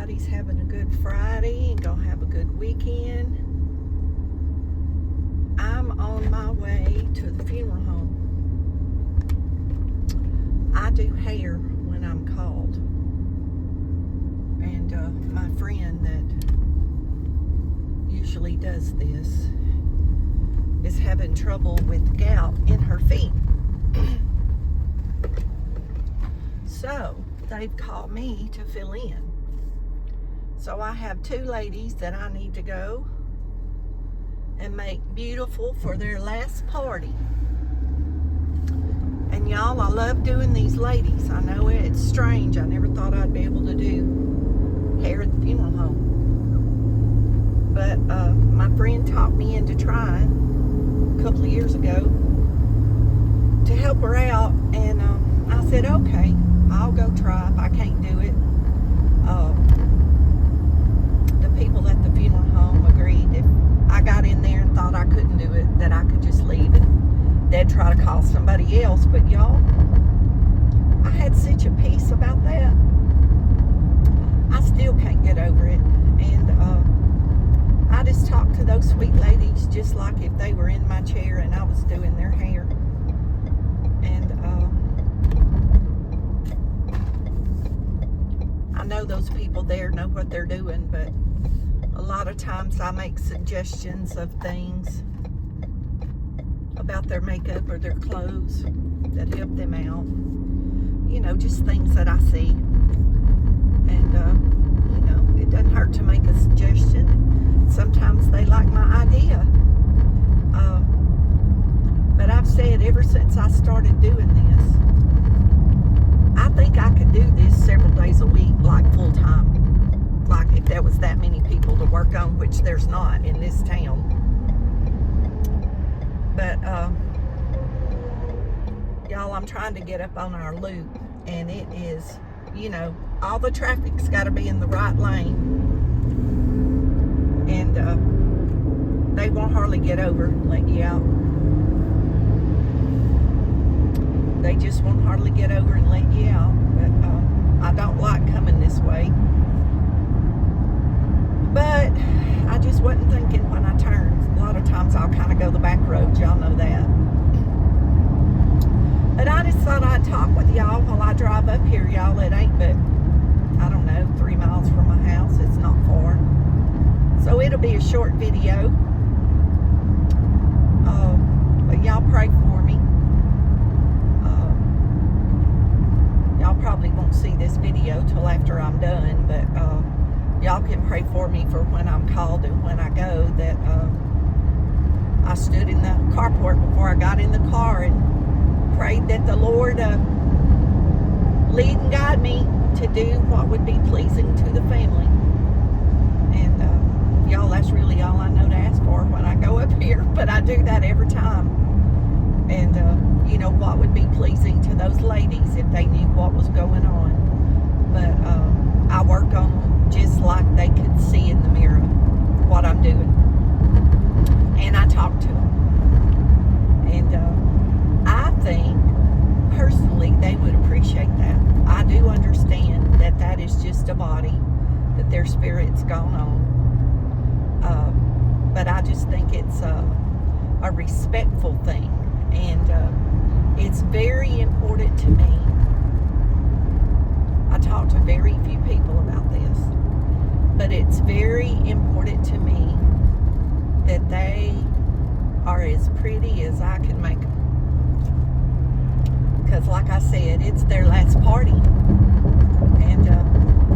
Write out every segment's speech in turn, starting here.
everybody's having a good Friday and gonna have a good weekend. I'm on my way to the funeral home. I do hair when I'm called. And my friend that usually does this is having trouble with gout in her feet. So they've called me to fill in. So I have two ladies that I need to go and make beautiful for their last party. And y'all, I love doing these ladies. I know it's strange. I never thought I'd be able to do hair at the funeral home. But my friend talked me into trying a couple of years ago to help her out. And I said, okay, I'll go try if I can't do it. The people at the funeral home agreed if I got in there and thought I couldn't do it, that I could just leave and they'd try to call somebody else. But y'all, I had such a peace about that. I still can't get over it. And I just talked to those sweet ladies just like if they were in my chair and I was doing their hair. And I know those people there know what they're doing, but a lot of times I make suggestions of things about their makeup or their clothes that help them out. You know, just things that I see. And, you know, it doesn't hurt to make a suggestion. Sometimes they like my idea. But I've said ever since I started doing this, I think I could do this several days a week, like full time. Like if there was that many people to work on, which there's not in this town. But y'all, I'm trying to get up on our loop, and it is, you know, all the traffic's got to be in the right lane, and they won't hardly get over and let you out. They just won't hardly get over and let you out. But I don't like coming this way. But I just wasn't thinking when I turned. A lot of times I'll kind of go the back roads. Y'all know that. But I just thought I'd talk with y'all while I drive up here. Y'all, it ain't but, I don't know, 3 miles from my house. It's not far. So it'll be a short video. But y'all pray for me. Y'all probably won't see this video till after I'm done, but y'all can pray for me for when I'm called and when I go, that I stood in the carport before I got in the car and prayed that the Lord lead and guide me to do what would be pleasing to the family. And y'all, that's really all I know to ask for when I go up here, but I do that every time. And you know, what would be pleasing to those ladies if they knew what was going on. But I work on them just like they could see in the mirror what I'm doing. And I talk to them. And I think, personally, they would appreciate that. I do understand that that is just a body, that their spirit's gone on. But I just think it's a respectful thing. And it's very important to me. I talk to very few people about this, but it's very important to me that they are as pretty as I can make them. Because like I said, it's their last party. And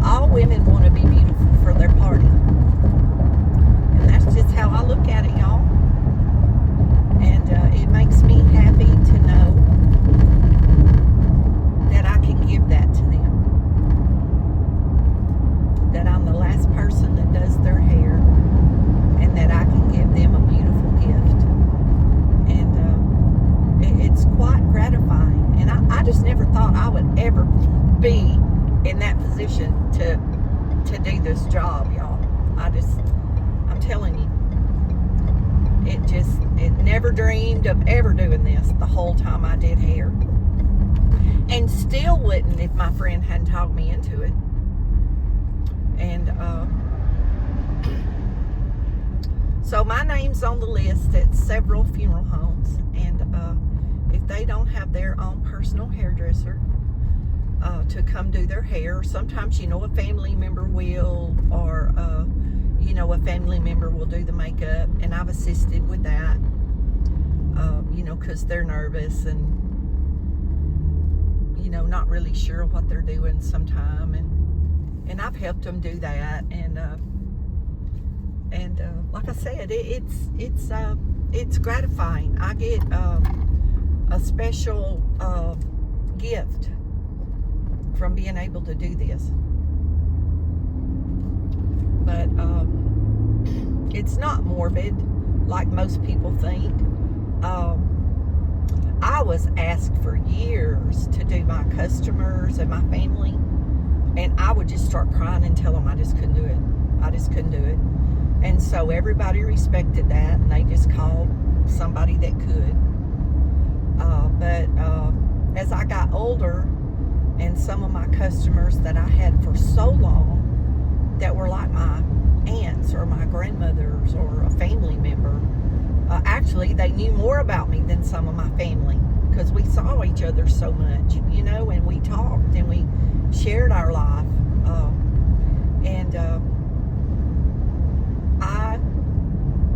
all women want to be beautiful for their party. And that's just how I look at it, y'all. And it makes me happy to know that I can give that to them. That I'm the last person that does their hair, and that I can give them a beautiful gift. And it's quite gratifying. And I just never thought I would ever be in that position to do this job, y'all. I'm telling you. It never dreamed of ever doing this the whole time I did hair. And still wouldn't if my friend hadn't talked me into it. And so my name's on the list at several funeral homes, and if they don't have their own personal hairdresser to come do their hair, sometimes, a family member will, or a family member will do the makeup, and I've assisted with that, because they're nervous and not really sure what they're doing sometime, and I've helped them do that, and like I said, it's gratifying. I get a special gift from being able to do this, but it's not morbid like most people think. I was asked for years to do my customers and my family, and I would just start crying and tell them I just couldn't do it. I just couldn't do it. And so everybody respected that, and they just called somebody that could. But as I got older, and some of my customers that I had for so long that were like my aunts or my grandmothers or a family member, actually they knew more about me than some of my family, because we saw each other so much, and we talked and we shared our life, and I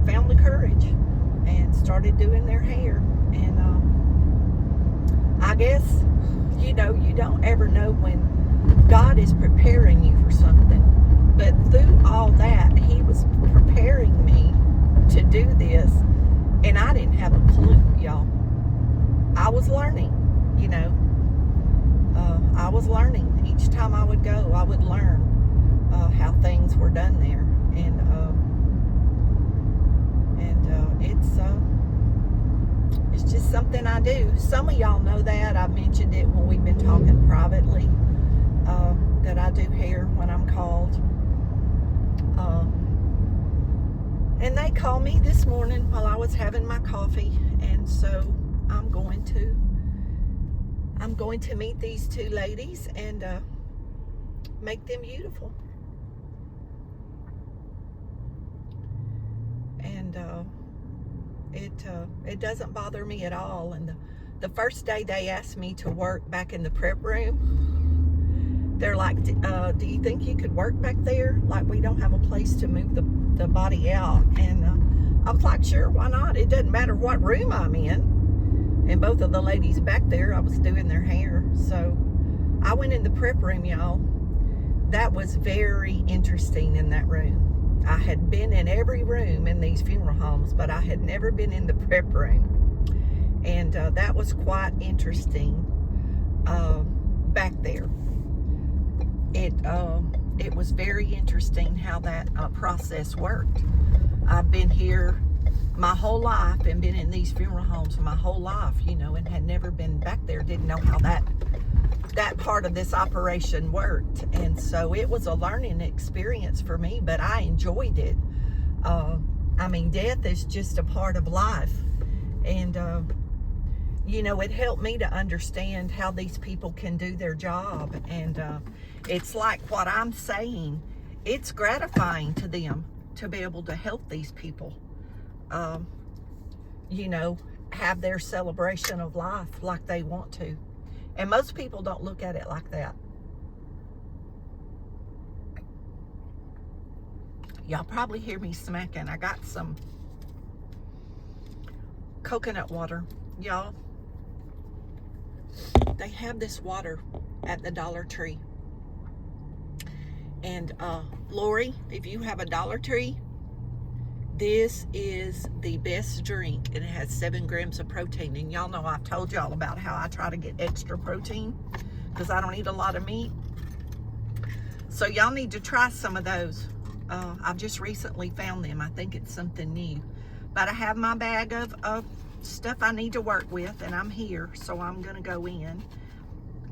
found the courage and started doing their hair. And I guess you don't ever know when God is preparing you for something, but through all that, He was preparing me to do this, and I didn't have a clue, y'all. I was learning, I was learning. Each time I would go, I would learn how things were done there, and it's just something I do. Some of y'all know that. I mentioned it when we've been talking privately, that I do hair when I'm called. And they called me this morning while I was having my coffee, and so I'm going to meet these two ladies and make them beautiful. And it doesn't bother me at all. And the first day they asked me to work back in the prep room, they're like, do you think you could work back there? Like, we don't have a place to move the body out. And I was like, sure, why not? It doesn't matter what room I'm in. And both of the ladies back there, I was doing their hair. So I went in the prep room, y'all. That was very interesting in that room. I had been in every room in these funeral homes, but I had never been in the prep room. And that was quite interesting back there. It was very interesting how that process worked. I've been here my whole life and been in these funeral homes my whole life, and had never been back there, didn't know how that part of this operation worked. And so it was a learning experience for me, but I enjoyed it. Death is just a part of life. And, it helped me to understand how these people can do their job. And it's like what I'm saying, it's gratifying to them to be able to help these people, have their celebration of life like they want to. And most people don't look at it like that. Y'all probably hear me smacking. I got some coconut water. Y'all, they have this water at the Dollar Tree. And Lori, if you have a Dollar Tree, this is the best drink. It has 7 grams of protein. And y'all know I've told y'all about how I try to get extra protein because I don't eat a lot of meat. So y'all need to try some of those. I've just recently found them. I think it's something new. But I have my bag of stuff I need to work with, and I'm here, so I'm going to go in.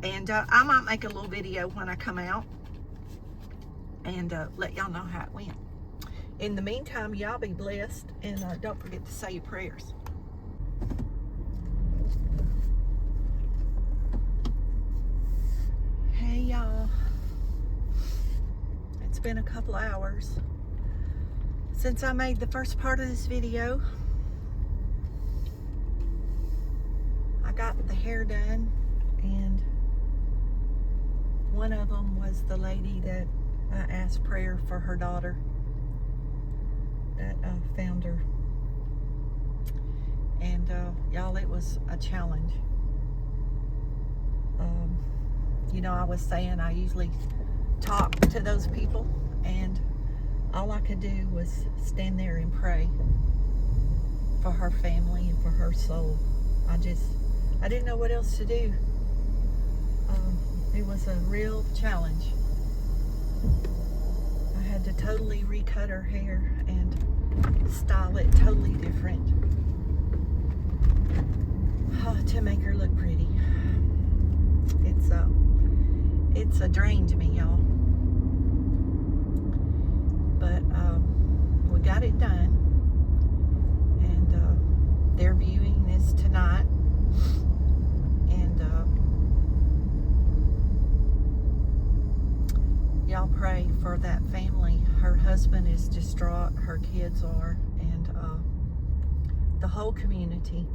And I might make a little video when I come out and let y'all know how it went. In the meantime, y'all be blessed, and don't forget to say your prayers. Hey, y'all. It's been a couple hours since I made the first part of this video. I got the hair done, and one of them was the lady that I asked prayer for her daughter that found her. And y'all, it was a challenge. You know, I was saying I usually talk to those people, and all I could do was stand there and pray for her family and for her soul. I didn't know what else to do. It was a real challenge. I had to totally recut her hair and style it totally different to make her look pretty. It's a drain to me, y'all. But we got it done, and their viewing is tonight. And y'all pray for that family. Her husband is distraught, her kids are, and the whole community.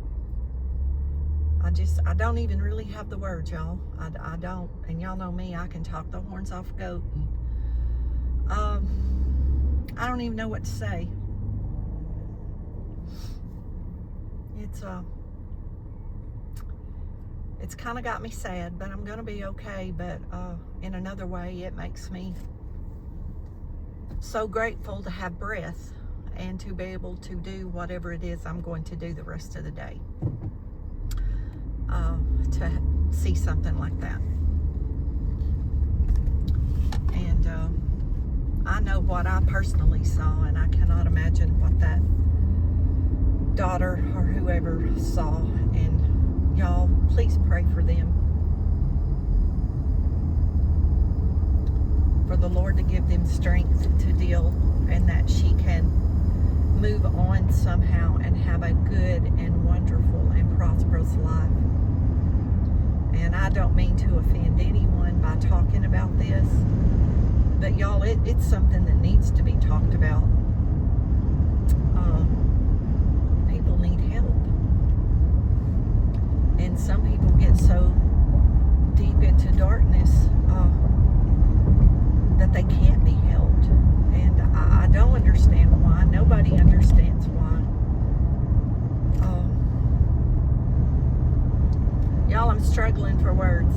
I don't even really have the words, y'all. I don't, and y'all know me, I can talk the horns off a goat. And, I don't even know what to say. It's kind of got me sad, but I'm gonna be okay. But in another way, it makes me so grateful to have breath and to be able to do whatever it is I'm going to do the rest of the day. To see something like that. And I know what I personally saw, and I cannot imagine what that daughter or whoever saw. And y'all, please pray for them. For the Lord to give them strength to deal, and that she can move on somehow and have a good and wonderful and prosperous life. And I don't mean to offend anyone by talking about this, but y'all, it's something that needs to be talked about. People need help, and some people get so deep into darkness that they can't be helped, and I don't understand why. Nobody understands why. Y'all, I'm struggling for words.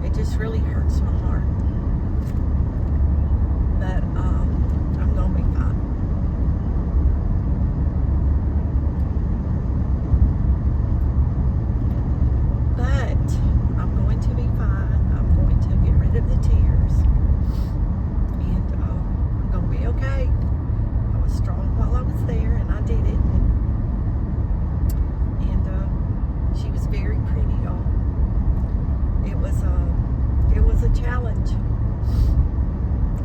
It just really hurts my heart. But I'm gonna be fine. But I'm going to be fine. I'm going to get rid of the tears. And I'm gonna be okay. I was strong while I was there, and I did it. And she was very pretty, y'all. It was a challenge,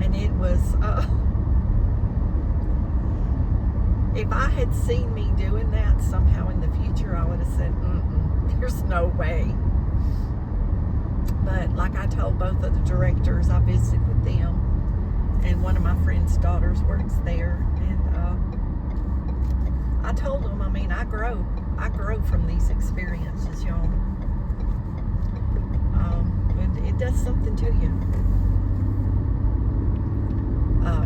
and it was. If I had seen me doing that somehow in the future, I would have said, "There's no way." But like I told both of the directors, I visited with them, and one of my friend's daughters works there, and I told them, I mean, I grow from these experiences, y'all. And it does something to you,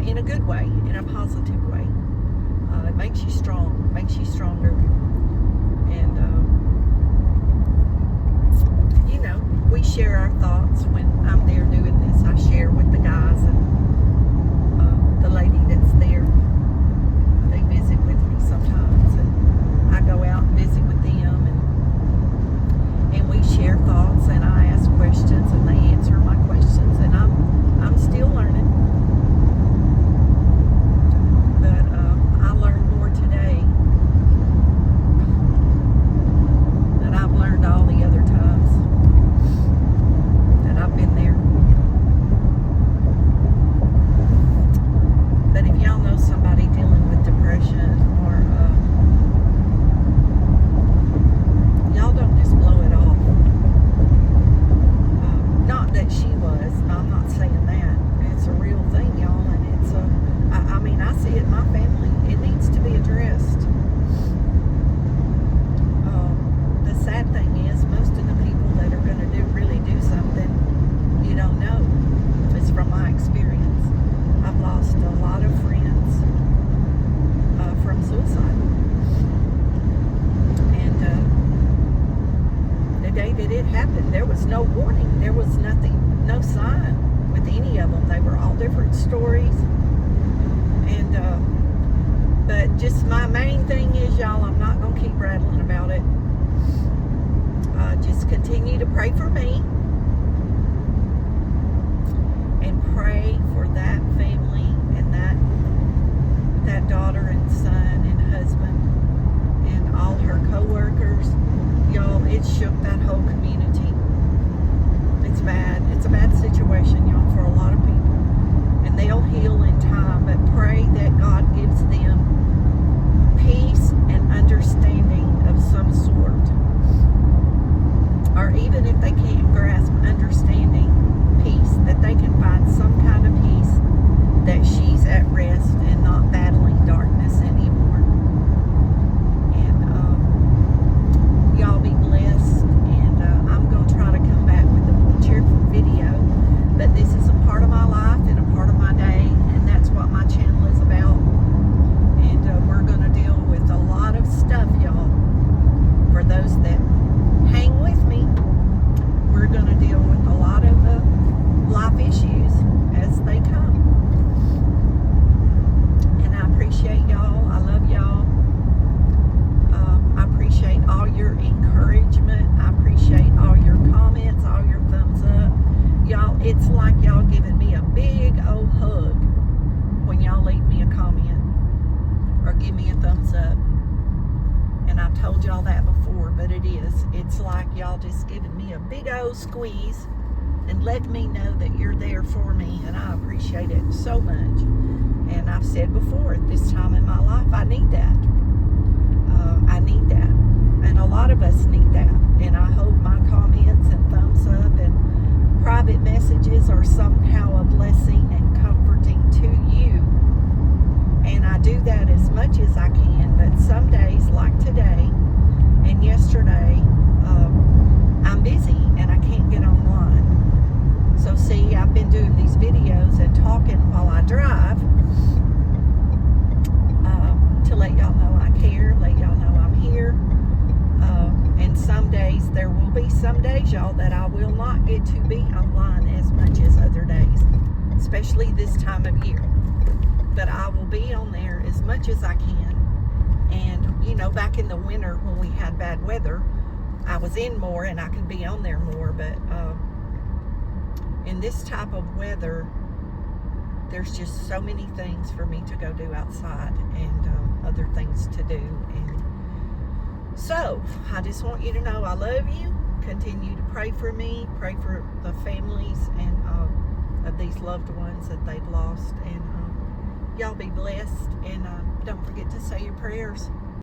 in a good way, in a positive way. It makes you strong, makes you stronger, and you know, we share our thoughts when I'm there doing this. I share with the guys and the lady that's there. They visit with me sometimes, and I go out and visit with them, and we share thoughts, and I ask questions, and they answer my questions, and I'm still learning. But I learned more today than I've learned all the other times that I've been there. But if y'all know somebody dealing with depression, or y'all don't just blow it off. just my main thing is, y'all, I'm not going to keep rattling about it. Just continue to pray for me. And pray for that family and that daughter and son and husband and all her co-workers. Y'all, it shook that whole community. It's bad. It's a bad situation, y'all, for a lot of people. And they'll heal in time, but pray that God gives them peace and understanding of some sort. Or even if they can't grasp understanding, peace, that they can find some kind of peace, that she's at rest and not battling darkness anymore. And y'all be blessed. And I'm going to try to come back with a more cheerful video. But this is a part of my life and a part of my day, and that's what my channel is about. And we're going to deal with a lot of stuff, y'all. For those that hang with me, we're going to deal with a lot of life issues as they come. And I appreciate y'all. I love y'all. I appreciate all your encouragement. I appreciate all your comments, all your thumbs up. Y'all, it's like y'all giving me a big old hug when y'all leave me a comment or give me a thumbs up. And I've told y'all that before, but it is. It's like y'all just giving me a big old squeeze and let me know that you're there for me, and I appreciate it so much. And I've said before, at this time in my life, I need that. I need that. And a lot of us need that. And I hope my comments and thumbs up and private messages are somehow a blessing and comforting to you. And I do that as much as I can, but some days, like today and yesterday, I'm busy and I can't get online. So see, I've been doing these videos and talking while I drive to let y'all know I care, let y'all know I'm here. And some days, there will be some days, y'all, that I will not get to be online as much as other days, especially this time of year. But I will be on there as much as I can. And, you know, back in the winter when we had bad weather, I was in more and I could be on there more. But in this type of weather, there's just so many things for me to go do outside and other things to do. And so I just want you to know I love you. Continue to pray for me. Pray for the families and of these loved ones that they've lost. And y'all be blessed. And don't forget to say your prayers.